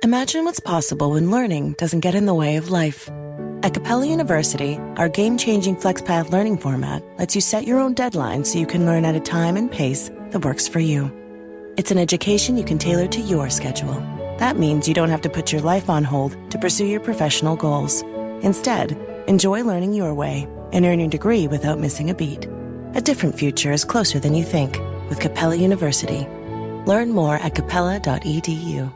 Imagine what's possible when learning doesn't get in the way of life. At Capella University, our game-changing FlexPath learning format lets you set your own deadlines so you can learn at a time and pace that works for you. It's an education you can tailor to your schedule. That means you don't have to put your life on hold to pursue your professional goals. Instead, enjoy learning your way and earn your degree without missing a beat. A different future is closer than you think with Capella University. Learn more at capella.edu.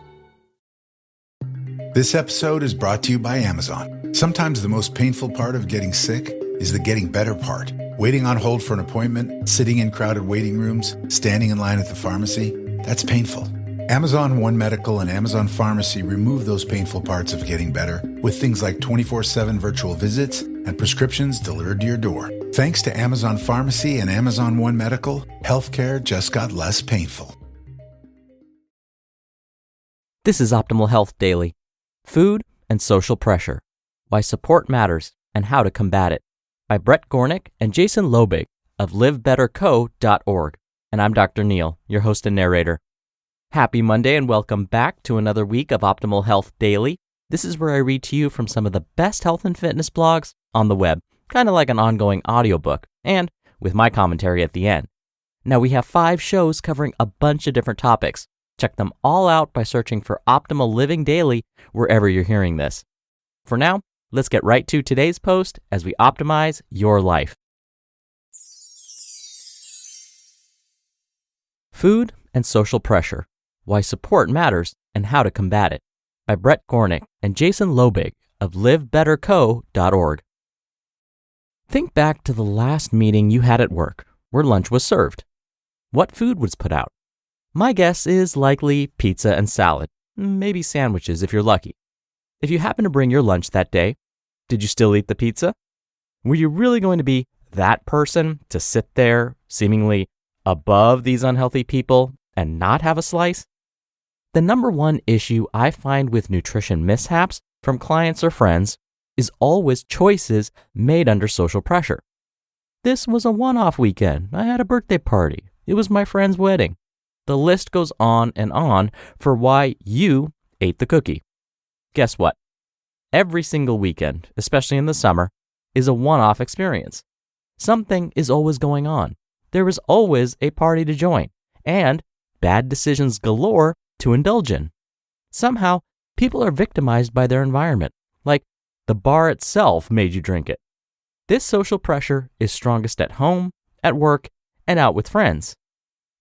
This episode is brought to you by Amazon. Sometimes the most painful part of getting sick is the getting better part. Waiting on hold for an appointment, sitting in crowded waiting rooms, standing in line at the pharmacy, that's painful. Amazon One Medical and Amazon Pharmacy remove those painful parts of getting better with things like 24/7 virtual visits and prescriptions delivered to your door. Thanks to Amazon Pharmacy and Amazon One Medical, healthcare just got less painful. This is Optimal Health Daily. Food and Social Pressure, Why Support Matters and How to Combat It, by Bret Gornik and Jason Loebig of livebetterco.org. And I'm Dr. Neil, your host and narrator. Happy Monday and welcome back to another week of Optimal Health Daily. This is where I read to you from some of the best health and fitness blogs on the web, kind of like an ongoing audiobook, and with my commentary at the end. Now we have 5 shows covering a bunch of different topics. Check them all out by searching for Optimal Living Daily wherever you're hearing this. For now, let's get right to today's post as we optimize your life. Food and Social Pressure, Why Support Matters and How to Combat It, by Bret Gornik and Jason Loebig of livebetterco.org. Think back to the last meeting you had at work where lunch was served. What food was put out? My guess is likely pizza and salad, maybe sandwiches if you're lucky. If you happen to bring your lunch that day, did you still eat the pizza? Were you really going to be that person to sit there, seemingly above these unhealthy people, and not have a slice? The number one issue I find with nutrition mishaps from clients or friends is always choices made under social pressure. This was a one-off weekend. I had a birthday party. It was my friend's wedding. The list goes on for why you ate the cookie. Guess what? Every single weekend, especially in the summer, is a one-off experience. Something is always going on. There is always a party to join, and bad decisions galore to indulge in. Somehow, people are victimized by their environment, like the bar itself made you drink it. This social pressure is strongest at home, at work, and out with friends.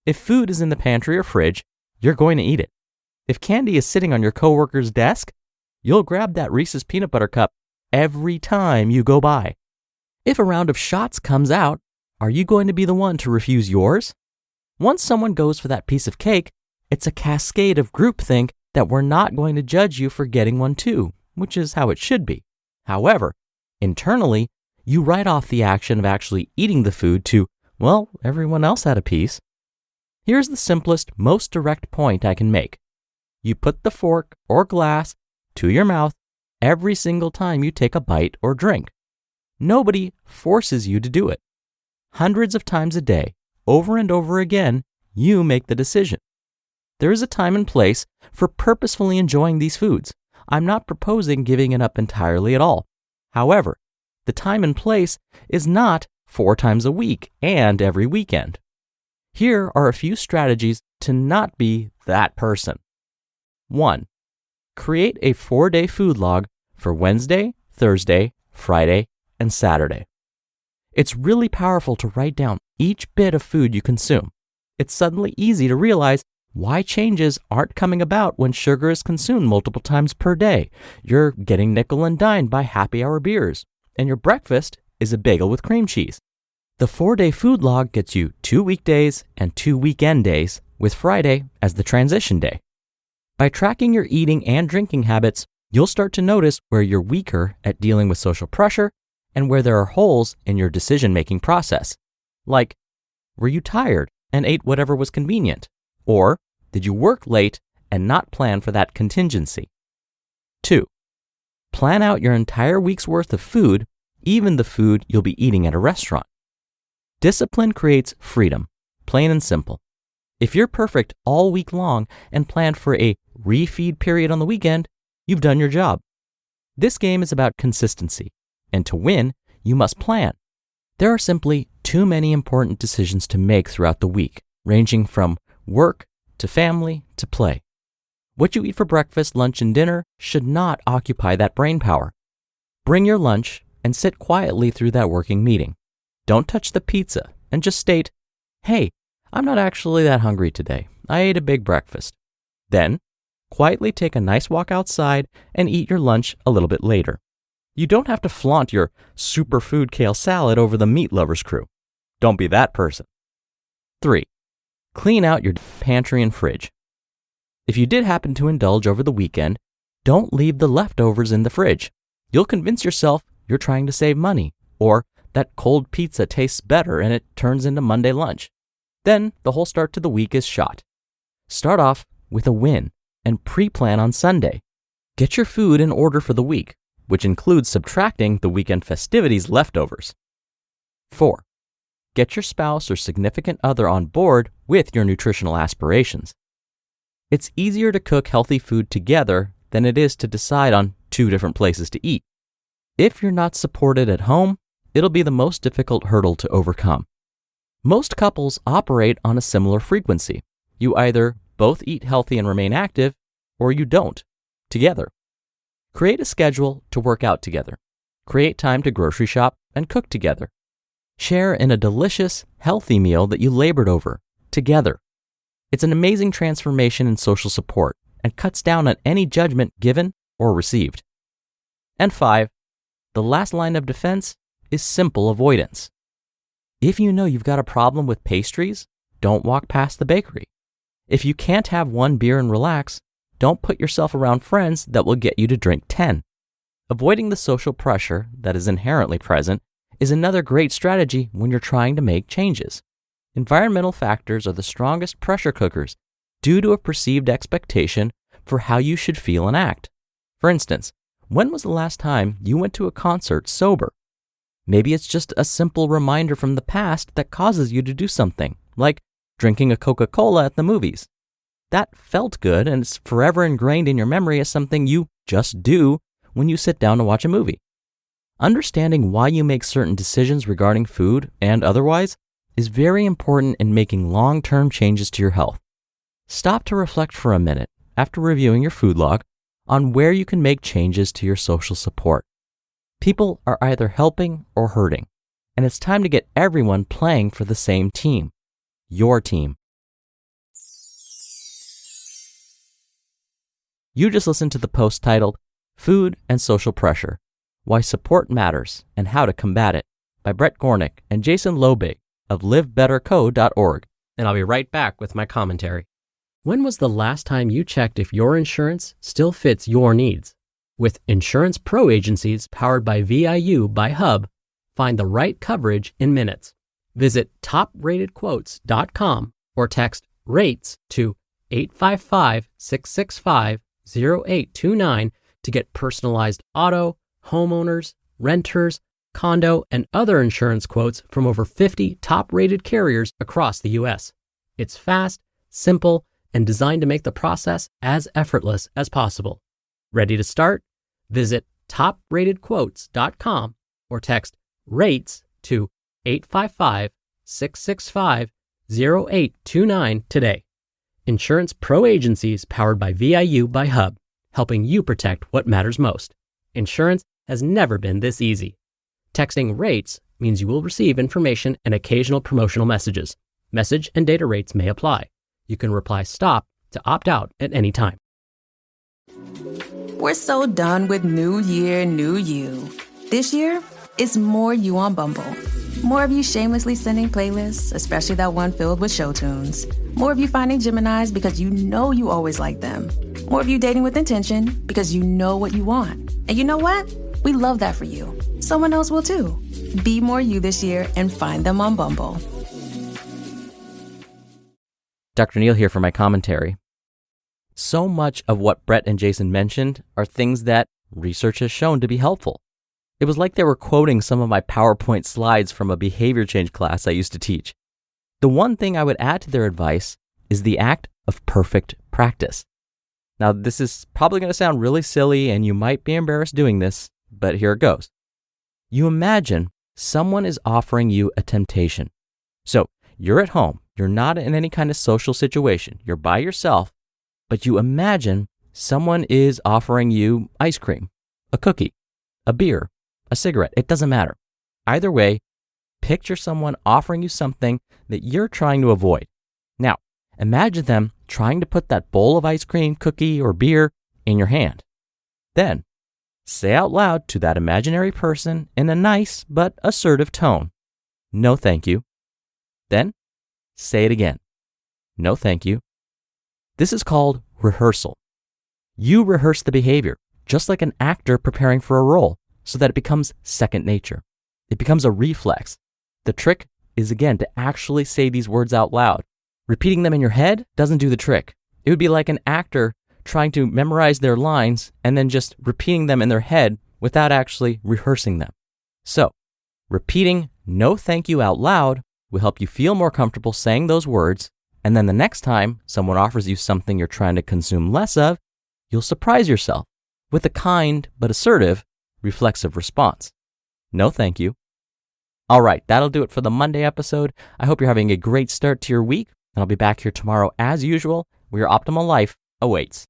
If food is in the pantry or fridge, you're going to eat it. If candy is sitting on your coworker's desk, you'll grab that Reese's peanut butter cup every time you go by. If a round of shots comes out, are you going to be the one to refuse yours? Once someone goes for that piece of cake, it's a cascade of groupthink that we're not going to judge you for getting one too, which is how it should be. However, internally, you write off the action of actually eating the food to, well, everyone else had a piece. Here's the simplest, most direct point I can make. You put the fork or glass to your mouth every single time you take a bite or drink. Nobody forces you to do it. Hundreds of times a day, over and over again, you make the decision. There is a time and place for purposefully enjoying these foods. I'm not proposing giving it up entirely at all. However, the time and place is not 4 times a week and every weekend. Here are a few strategies to not be that person. 1. Create a 4-day food log for Wednesday, Thursday, Friday, and Saturday. It's really powerful to write down each bit of food you consume. It's suddenly easy to realize why changes aren't coming about when sugar is consumed multiple times per day. You're getting nickel and dined by happy hour beers, and your breakfast is a bagel with cream cheese. The 4-day food log gets you 2 weekdays and 2 weekend days, with Friday as the transition day. By tracking your eating and drinking habits, you'll start to notice where you're weaker at dealing with social pressure and where there are holes in your decision-making process. Like, were you tired and ate whatever was convenient? Or did you work late and not plan for that contingency? 2. Plan out your entire week's worth of food, even the food you'll be eating at a restaurant. Discipline creates freedom, plain and simple. If you're perfect all week long and plan for a refeed period on the weekend, you've done your job. This game is about consistency, and to win, you must plan. There are simply too many important decisions to make throughout the week, ranging from work to family to play. What you eat for breakfast, lunch, and dinner should not occupy that brain power. Bring your lunch and sit quietly through that working meeting. Don't touch the pizza and just state, "Hey, I'm not actually that hungry today. I ate a big breakfast." Then, quietly take a nice walk outside and eat your lunch a little bit later. You don't have to flaunt your superfood kale salad over the meat lovers crew. Don't be that person. 3. Clean out your pantry and fridge. If you did happen to indulge over the weekend, don't leave the leftovers in the fridge. You'll convince yourself you're trying to save money, or that cold pizza tastes better and it turns into Monday lunch. Then the whole start to the week is shot. Start off with a win and pre-plan on Sunday. Get your food in order for the week, which includes subtracting the weekend festivities leftovers. 4. Get your spouse or significant other on board with your nutritional aspirations. It's easier to cook healthy food together than it is to decide on 2 different places to eat. If you're not supported at home, it'll be the most difficult hurdle to overcome. Most couples operate on a similar frequency. You either both eat healthy and remain active, or you don't, together. Create a schedule to work out together. Create time to grocery shop and cook together. Share in a delicious, healthy meal that you labored over, together. It's an amazing transformation in social support and cuts down on any judgment given or received. And 5, the last line of defense is simple avoidance. If you know you've got a problem with pastries, don't walk past the bakery. If you can't have 1 beer and relax, don't put yourself around friends that will get you to drink 10. Avoiding the social pressure that is inherently present is another great strategy when you're trying to make changes. Environmental factors are the strongest pressure cookers due to a perceived expectation for how you should feel and act. For instance, when was the last time you went to a concert sober? Maybe it's just a simple reminder from the past that causes you to do something, like drinking a Coca-Cola at the movies. That felt good and it's forever ingrained in your memory as something you just do when you sit down to watch a movie. Understanding why you make certain decisions regarding food and otherwise is very important in making long-term changes to your health. Stop to reflect for a minute after reviewing your food log on where you can make changes to your social support. People are either helping or hurting, and it's time to get everyone playing for the same team, your team. You just listened to the post titled Food and Social Pressure, Why Support Matters and How to Combat It by Bret Gornik and Jason Loebig of livebetterco.org, and I'll be right back with my commentary. When was the last time you checked if your insurance still fits your needs? With Insurance Pro agencies powered by VIU by Hub, find the right coverage in minutes. Visit topratedquotes.com or text RATES to 855-665-0829 to get personalized auto, homeowners, renters, condo, and other insurance quotes from over 50 top-rated carriers across the U.S. It's fast, simple, and designed to make the process as effortless as possible. Ready to start? Visit topratedquotes.com or text RATES to 855-665-0829 today. Insurance Pro agencies powered by VIU by Hub, helping you protect what matters most. Insurance has never been this easy. Texting RATES means you will receive information and occasional promotional messages. Message and data rates may apply. You can reply STOP to opt out at any time. We're so done with New Year, New You. This year, it's more you on Bumble. More of you shamelessly sending playlists, especially that one filled with show tunes. More of you finding Geminis because you know you always like them. More of you dating with intention because you know what you want. And you know what? We love that for you. Someone else will too. Be more you this year and find them on Bumble. Dr. Neal here for my commentary. So much of what Bret and Jason mentioned are things that research has shown to be helpful. It was like they were quoting some of my PowerPoint slides from a behavior change class I used to teach. The one thing I would add to their advice is the act of perfect practice. Now, this is probably going to sound really silly and you might be embarrassed doing this, but here it goes. You imagine someone is offering you a temptation. So you're at home, you're not in any kind of social situation, you're by yourself, but you imagine someone is offering you ice cream, a cookie, a beer, a cigarette. It doesn't matter. Either way, picture someone offering you something that you're trying to avoid. Now, imagine them trying to put that bowl of ice cream, cookie, or beer in your hand. Then, say out loud to that imaginary person in a nice but assertive tone, "No, thank you." Then, say it again. "No, thank you." This is called rehearsal. You rehearse the behavior, just like an actor preparing for a role, so that it becomes second nature. It becomes a reflex. The trick is, again, to actually say these words out loud. Repeating them in your head doesn't do the trick. It would be like an actor trying to memorize their lines and then just repeating them in their head without actually rehearsing them. So, repeating "no thank you" out loud will help you feel more comfortable saying those words, and then the next time someone offers you something you're trying to consume less of, you'll surprise yourself with a kind but assertive, reflexive response. "No thank you." All right, that'll do it for the Monday episode. I hope you're having a great start to your week, and I'll be back here tomorrow as usual, where your optimal life awaits.